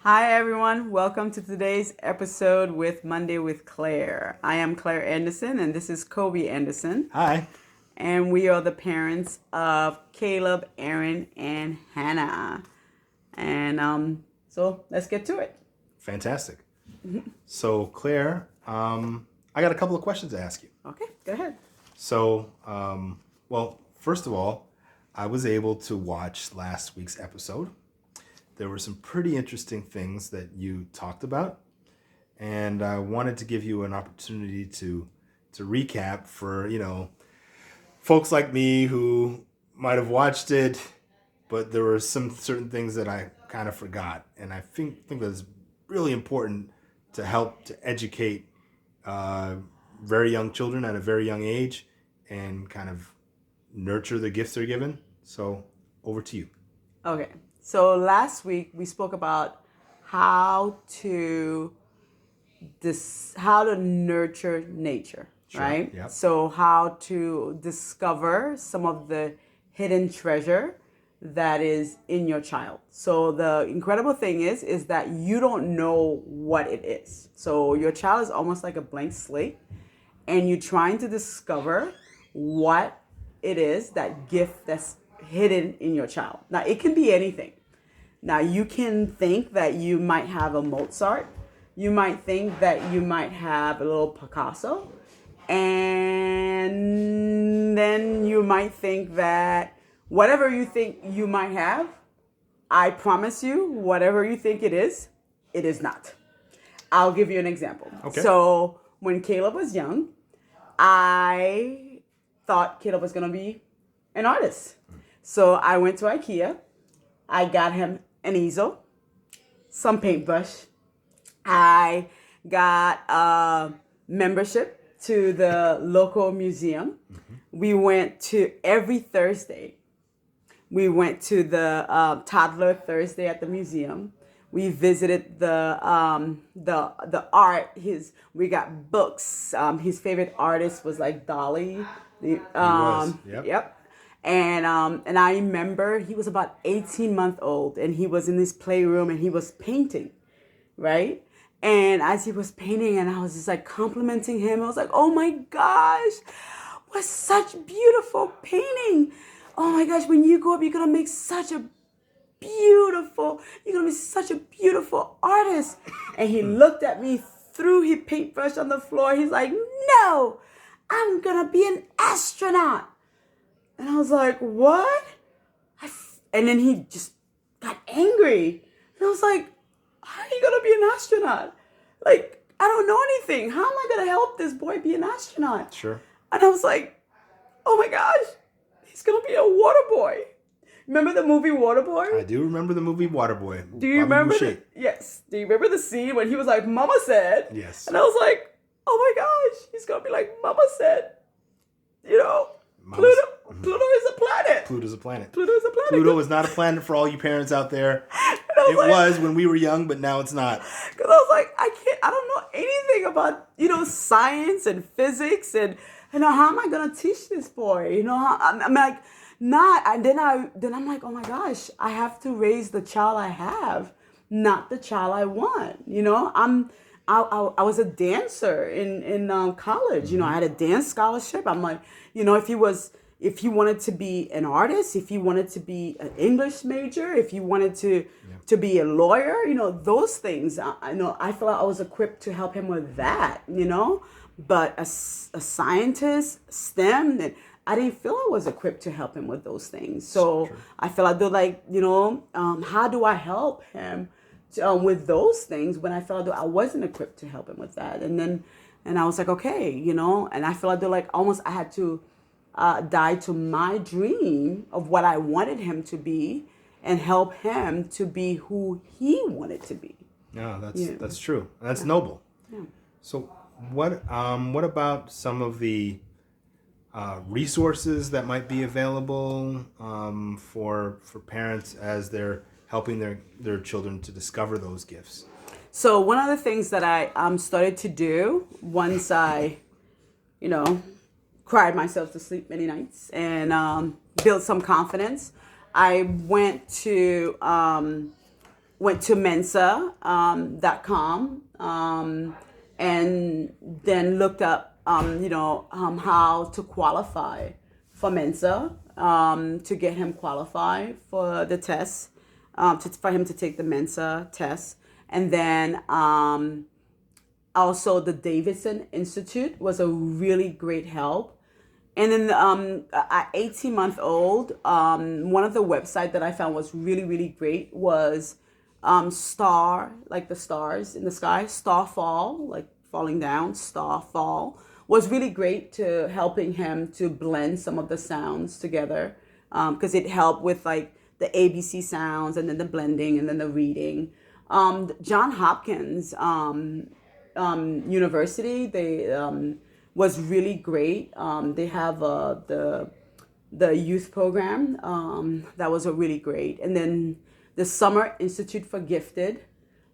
Hi, everyone. Welcome to today's episode with Monday with Claire. I am Claire Anderson, and this is Kobe Anderson. Hi. And we are the parents of Caleb, Aaron, and Hannah. And so let's get to it. Fantastic. So, Claire, I got a couple of questions to ask you. Okay, go ahead. So, first of all, I was able to watch last week's episode. There were some pretty interesting things that you talked about, and I wanted to give you an opportunity to recap for, folks like me who might have watched it, but there were some certain things that I kind of forgot. And I think that it's really important to help to educate very young children at a very young age and kind of nurture the gifts they're given. So over to you. Okay, so last week we spoke about how to nurture nature, Sure, right? yep. So how to discover some of the hidden treasure that is in your child. So the incredible thing is that you don't know what it is. So your child is almost like a blank slate, and you're trying to discover what it is, that gift that's hidden in your child. Now, it can be anything. Now, you can think that you might have a Mozart. You might think that you might have a little Picasso. And then you might think that whatever you think you might have, I promise you, whatever you think it is not. I'll give you an example. Okay. So when Caleb was young, I thought Caleb was going to be an artist. So I went to IKEA. I got him an easel, some paintbrush. I got a membership to the local museum. We went to every Thursday. We went to the toddler Thursday at the museum. We visited the art. We got books. His favorite artist was like Dali. Yep. And I remember he was about 18 months old, and he was in this playroom and he was painting, right? And as he was painting, and I was just like complimenting him, I was like, "Oh my gosh, what such beautiful painting! Oh my gosh, when you grow up, you're gonna be such a beautiful artist." And he looked at me, threw his paintbrush on the floor. He's like, "No, I'm gonna be an astronaut." And I was like, "What?" And then he just got angry. And I was like, "How are you gonna be an astronaut? Like, I don't know anything. How am I gonna help this boy be an astronaut?" Sure. And I was like, "Oh my gosh, he's gonna be a water boy." Remember the movie Waterboy? I do remember the movie Waterboy. Do you remember? Yes. Do you remember the scene when he was like, "Mama said"? Yes. And I was like, "Oh my gosh, he's gonna be like, Mama said." You know, Pluto is a planet. Pluto's a planet. Pluto is a planet. Pluto is not a planet for all you parents out there. It was when we were young, but now it's not. Because I was like, I don't know anything about, science and physics, and how am I gonna teach this boy? I'm like, not. And then I'm like, oh my gosh, I have to raise the child I have, not the child I want. I was a dancer in college. I had a dance scholarship. I'm like, if you wanted to be an artist, if you wanted to be an English major, if you wanted to be a lawyer, those things. I feel like I was equipped to help him with that. But a scientist, STEM, and I didn't feel I was equipped to help him with those things. So I feel like how do I help him with those things when I felt like I wasn't equipped to help him with that? And I was like, okay, and I feel like almost I had to die to my dream of what I wanted him to be and help him to be who he wanted to be. No, that's true. That's noble. Yeah. So what about some of the resources that might be available for parents as they're helping their children to discover those gifts? So one of the things that I started to do once I, cried myself to sleep many nights and built some confidence, I went to went to Mensa.com, and then looked up, how to qualify for Mensa, to get him qualified for the test, for him to take the Mensa test. And then also the Davidson Institute was a really great help. And then at 18-month-old, one of the websites that I found was really, really great was Star, like the stars in the sky, Starfall, like falling down, Starfall, was really great to helping him to blend some of the sounds together, because it helped with like the ABC sounds and then the blending and then the reading. John Hopkins University, they was really great. They have the youth program, that was a really great. And then the Summer Institute for Gifted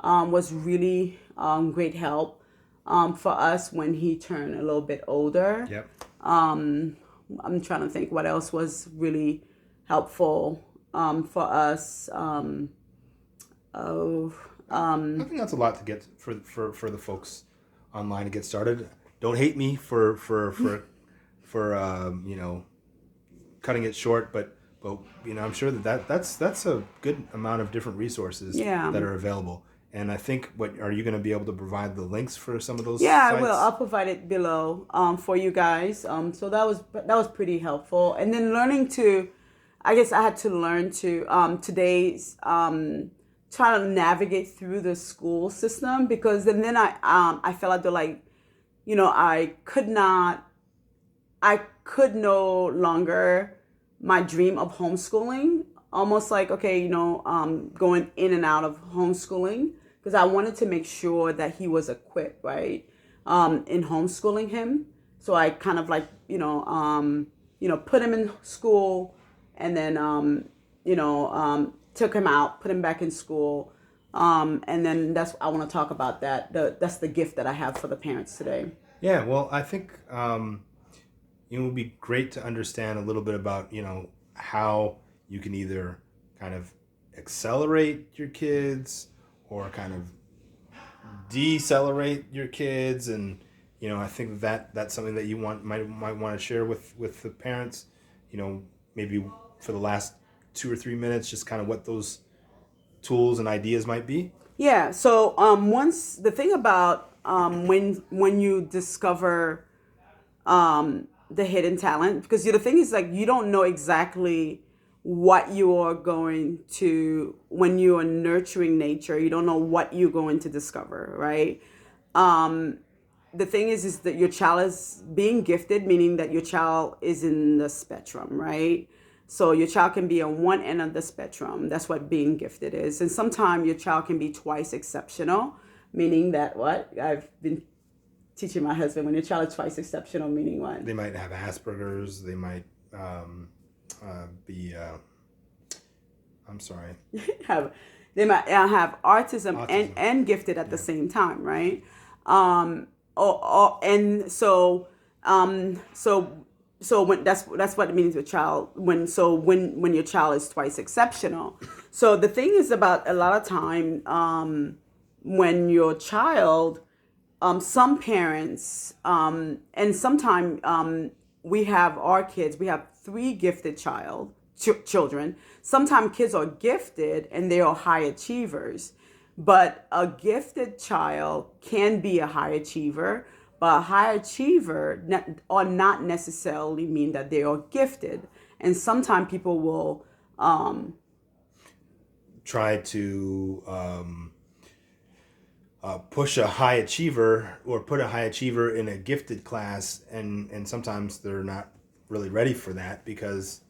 was really great help for us when he turned a little bit older. Yep. I'm trying to think what else was really helpful for us. I think that's a lot to get for the folks online to get started. Don't hate me for cutting it short, but I'm sure that's a good amount of different resources that are available. And I think, are you going to be able to provide the links for some of those? Yeah, sites? I will. I'll provide it below for you guys. So that was pretty helpful. And then I guess I had to learn to today's try to navigate through the school system, because then I felt like I could no longer my dream of homeschooling, almost like, okay, going in and out of homeschooling, because I wanted to make sure that he was equipped, right, in homeschooling him. So I kind of like, put him in school, and then, took him out, put him back in school. And then I want to talk about that. That's the gift that I have for the parents today. Yeah, well, I think it would be great to understand a little bit about, how you can either kind of accelerate your kids or kind of decelerate your kids. And, I think that's something that you might want to share with the parents, maybe for the last 2 or 3 minutes, just kind of what those tools and ideas might be. Yeah. So once the thing about when you discover the hidden talent, because the thing is, like, you don't know exactly what you are going to, when you are nurturing nature, you don't know what you're going to discover, right? The thing is that your child is being gifted, meaning that your child is in the spectrum, right? So your child can be on one end of the spectrum. That's what being gifted is. And sometimes your child can be twice exceptional, meaning that what? I've been teaching my husband, when your child is twice exceptional, meaning what? They might have Asperger's. They might be, I'm sorry. They might have autism. And gifted at the same time, right? So when that's what it means with child when your child is twice exceptional. So the thing is about a lot of time when your child, some parents, and sometimes we have our kids. We have 3 gifted children. Sometimes kids are gifted and they are high achievers, but a gifted child can be a high achiever. But a high achiever or not necessarily mean that they are gifted. And sometimes people will try to push a high achiever or put a high achiever in a gifted class, and sometimes they're not really ready for that, because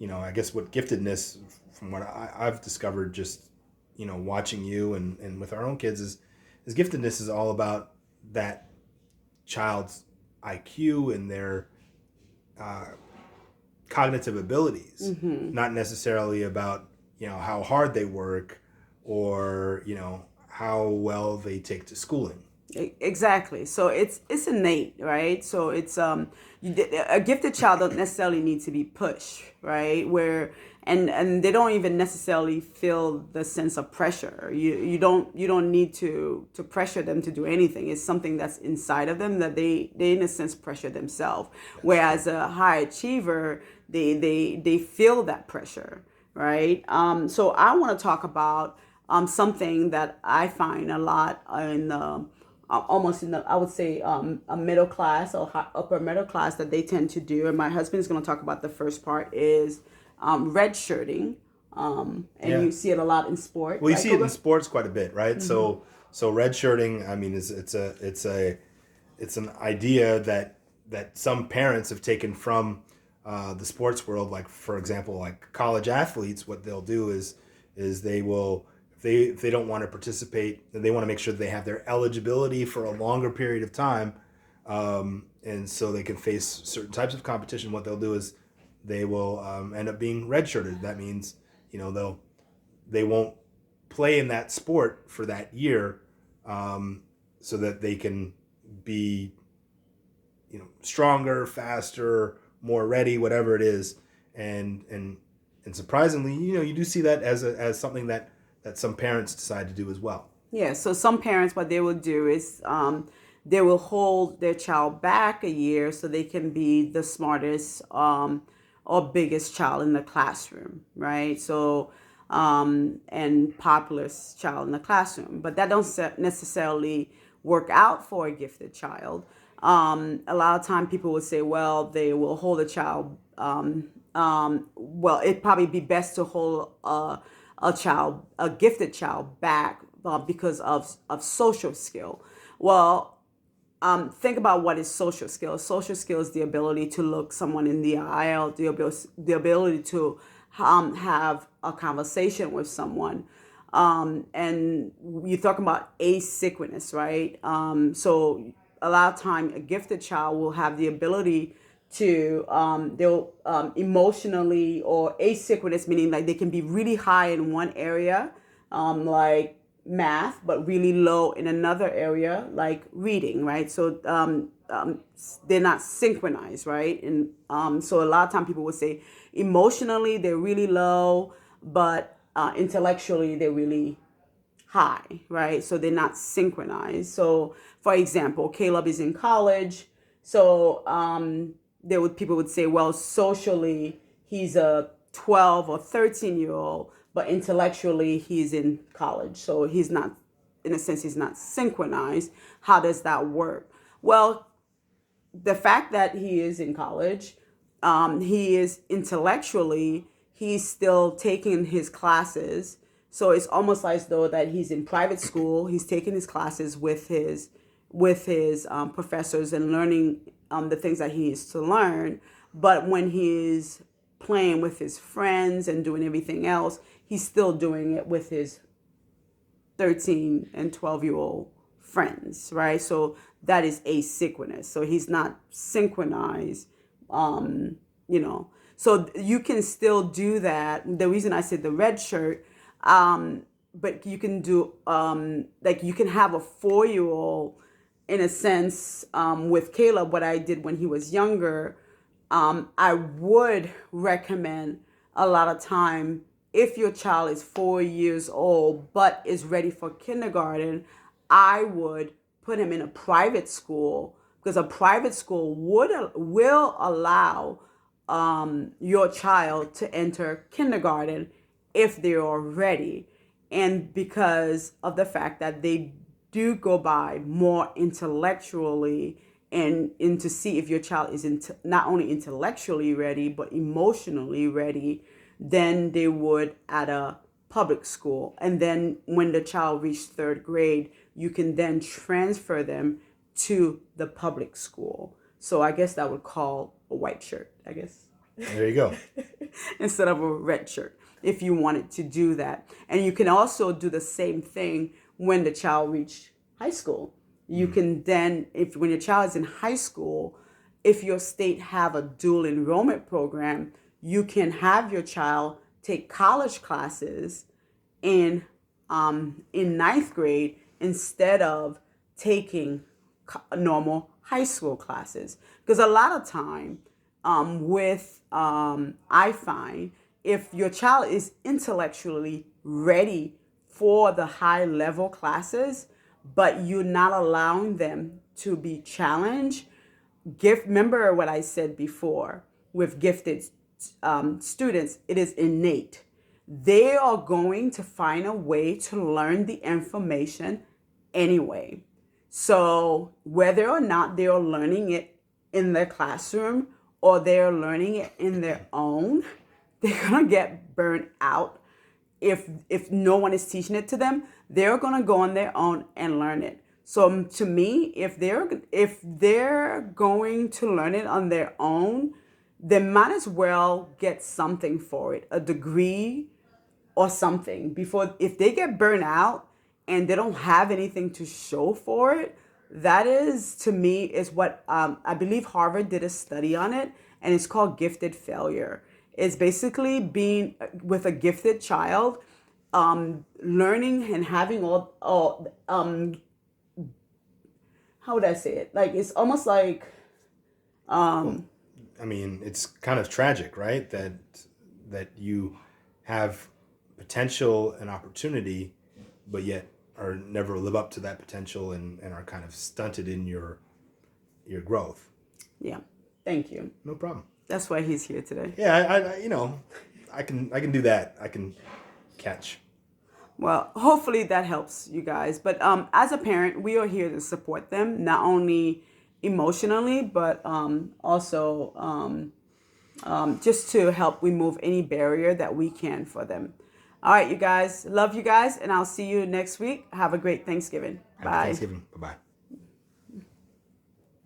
I guess what giftedness, from what I've discovered just watching you and with our own kids, is giftedness is all about that child's IQ and their cognitive abilities, not necessarily about how hard they work or how well they take to schooling. Exactly. So it's innate, right? So it's a gifted child don't necessarily need to be pushed, right? and they don't even necessarily feel the sense of pressure. You don't need to pressure them to do anything. It's something that's inside of them that they in a sense pressure themselves. Whereas a high achiever, they feel that pressure, right? So I want to talk about something that I find a lot in the almost in the, I would say, a middle class or upper middle class that they tend to do. And my husband is going to talk about the first part is redshirting. And Yeah. you see it a lot in sport. Well, you Right, see it in Koga? sports quite a bit, right? So red shirting, I mean, is it's an idea that some parents have taken from the sports world. Like, for example, like college athletes, what they'll do is they will, if they don't want to participate, then they want to make sure that they have their eligibility for a longer period of time, and so they can face certain types of competition. What they'll do is they will end up being redshirted. That means, they won't play in that sport for that year, so that they can be, stronger, faster, more ready, whatever it is. And surprisingly, you do see that as something that some parents decide to do as well. Yeah, so some parents, what they will do is they will hold their child back a year so they can be the smartest or biggest child in the classroom, right? So, and populous child in the classroom. But that don't necessarily work out for a gifted child. A lot of time people would say, well, they will hold a child. Well, it'd probably be best to hold a gifted child back because of social skill. Well, think about what is social skill. Social skill is the ability to look someone in the eye, or the ability to have a conversation with someone. And you're talking about asynchronous, right? So a lot of time, a gifted child will have the ability to they'll emotionally or asynchronous, meaning like they can be really high in one area, like math, but really low in another area, like reading, right? So they're not synchronized, right? And so a lot of time people would say emotionally they're really low, but intellectually they're really high, right? So they're not synchronized. So, for example, Caleb is in college, so people would say, well, socially he's a 12 or 13-year old, but intellectually he's in college, so he's not, in a sense, he's not synchronized. How does that work? Well, the fact that he is in college, he is intellectually, he's still taking his classes. So it's almost like though that he's in private school. He's taking his classes with his professors and learning the things that he needs to learn. But when he's playing with his friends and doing everything else, he's still doing it with his 13 and 12-year-old friends, right? So that is asynchronous. So he's not synchronized, So you can still do that. The reason I said the red shirt, but you can do, like you can have a 4-year-old in a sense, with Caleb, what I did when he was younger, I would recommend a lot of time, if your child is 4 years old but is ready for kindergarten, I would put him in a private school, because a private school will allow your child to enter kindergarten if they are ready, and because of the fact that they do go by more intellectually, and to see if your child is not only intellectually ready but emotionally ready than they would at a public school. And then when the child reaches third grade, you can then transfer them to the public school. So I guess that would call a white shirt, I guess. There you go. Instead of a red shirt, if you wanted to do that. And you can also do the same thing when the child reaches high school. You can then, when your child is in high school, if your state have a dual enrollment program, you can have your child take college classes in ninth grade instead of taking normal high school classes. Because a lot of time, I find if your child is intellectually ready for the high level classes, but you're not allowing them to be challenged, remember what I said before with gifted students, it is innate. They are going to find a way to learn the information anyway. So whether or not they are learning it in their classroom or they're learning it in their own, they're gonna get burnt out if no one is teaching it to them. They're gonna go on their own and learn it. So to me, if they're going to learn it on their own, they might as well get something for it, a degree or something, before, if they get burnt out and they don't have anything to show for it. That is, to me, is what I believe Harvard did a study on it, and it's called gifted failure. It's basically being with a gifted child, learning and having all how would I say it? Like, it's almost like, I mean, it's kind of tragic, right? That you have potential and opportunity, but yet are never live up to that potential and are kind of stunted in your growth. yeah. Thank you. No problem. That's why he's here today. Yeah, I can do that. I can catch. Well, hopefully that helps you guys. But as a parent, we are here to support them, not only emotionally, but also just to help remove any barrier that we can for them. All right, you guys. Love you guys, and I'll see you next week. Have a great Thanksgiving. Happy Bye. Thanksgiving. Bye-bye.